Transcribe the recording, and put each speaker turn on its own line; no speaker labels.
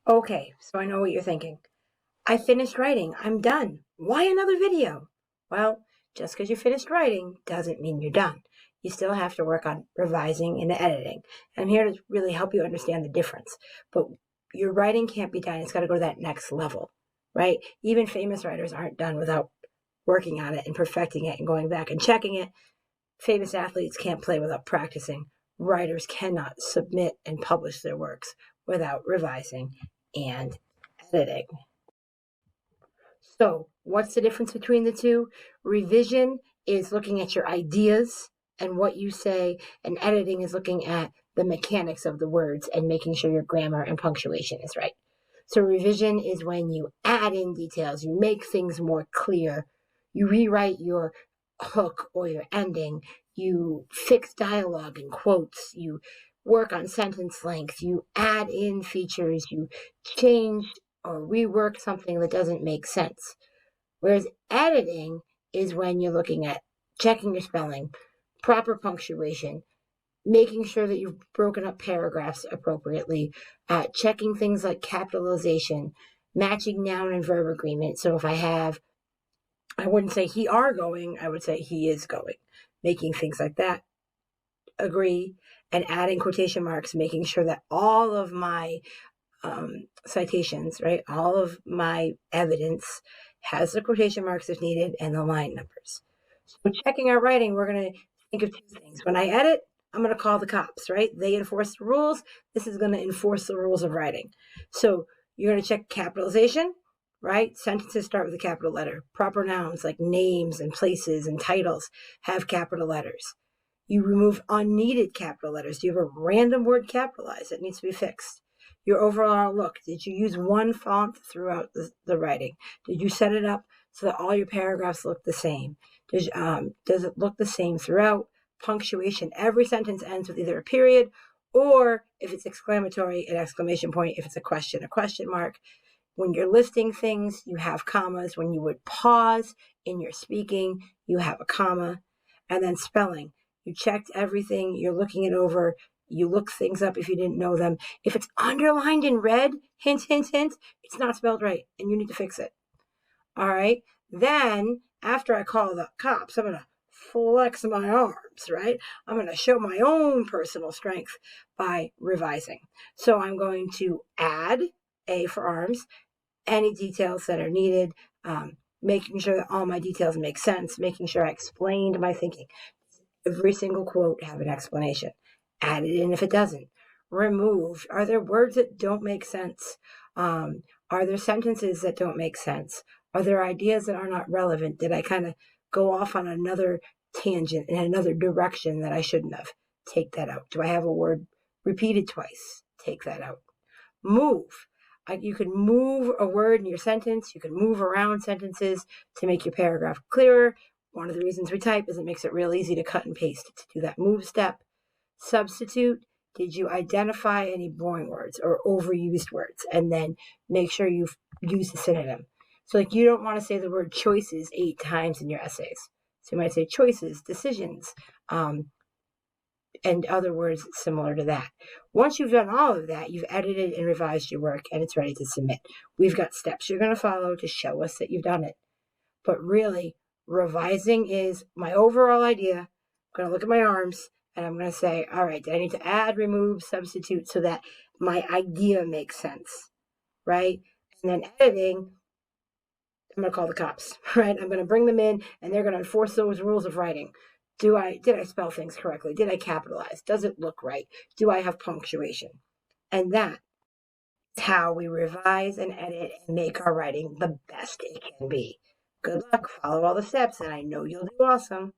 Okay, so I know what you're thinking. I finished writing. I'm done. Why another video? Well, just because you finished writing doesn't mean you're done. You still have to work on revising and editing. I'm here to really help you understand the difference. But your writing can't be done. It's got to go to that next level, right? Even famous writers aren't done without working on it and perfecting it and going back and checking it. Famous athletes can't play without practicing. Writers cannot submit and publish their works without revising and editing. So, what's the difference between the two? Revision is looking at your ideas and what you say, and editing is looking at the mechanics of the words and making sure your grammar and punctuation is right. So, revision is when you add in details, you make things more clear, you rewrite your hook or your ending, you fix dialogue and quotes, you work on sentence length, you add in features, you change or rework something that doesn't make sense. Whereas editing is when you're looking at checking your spelling, proper punctuation, making sure that you've broken up paragraphs appropriately, checking things like capitalization, matching noun and verb agreement. So if I wouldn't say he are going, I would say he is going, making things like that agree, and adding quotation marks, making sure that all of my citations, right? All of my evidence has the quotation marks if needed and the line numbers. So checking our writing, we're going to think of two things. When I edit, I'm going to call the cops, right? They enforce the rules. This is going to enforce the rules of writing. So you're going to check capitalization, right? Sentences start with a capital letter. Proper nouns like names and places and titles have capital letters. You remove unneeded capital letters. Do you have a random word capitalized that needs to be fixed? Your overall look. Did you use one font throughout the writing? Did you set it up so that all your paragraphs look the same? Does it look the same throughout? Punctuation. Every sentence ends with either a period or, if it's exclamatory, an exclamation point. If it's a question mark. When you're listing things, you have commas. When you would pause in your speaking, you have a comma. And then spelling. You checked everything. You're looking it over. You look things up if you didn't know them. If it's underlined in red, hint, hint, hint, it's not spelled right and you need to fix it. All right. Then, after I call the cops, I'm going to flex my arms, right? I'm going to show my own personal strength by revising. So I'm going to add A for arms, any details that are needed, making sure that all my details make sense, making sure I explained my thinking. Every single quote have an explanation. Add it in if it doesn't. Remove. Are there words that don't make sense? Are there sentences that don't make sense? Are there ideas that are not relevant? Did I kind of go off on another tangent in another direction that I shouldn't have? Take that out. Do I have a word repeated twice? Take that out. Move. You can move a word in your sentence. You can move around sentences to make your paragraph clearer. One of the reasons we type is it makes it real easy to cut and paste to do that move step. Substitute. Did you identify any boring words or overused words? And then make sure you use the synonym. So like you don't want to say the word choices 8 times in your essays. So you might say choices, decisions, and other words similar to that. Once you've done all of that, you've edited and revised your work and it's ready to submit. We've got steps you're going to follow to show us that you've done it. But really, revising is my overall idea. I'm going to look at my arms and I'm going to say, all right, I need to add, remove, substitute so that my idea makes sense, right? And then editing, I'm going to call the cops, right? I'm going to bring them in and they're going to enforce those rules of writing. Did I spell things correctly? Did I capitalize? Does it look right? Do I have punctuation? And that's how we revise and edit and make our writing the best it can be. Good luck, follow all the steps, and I know you'll do awesome.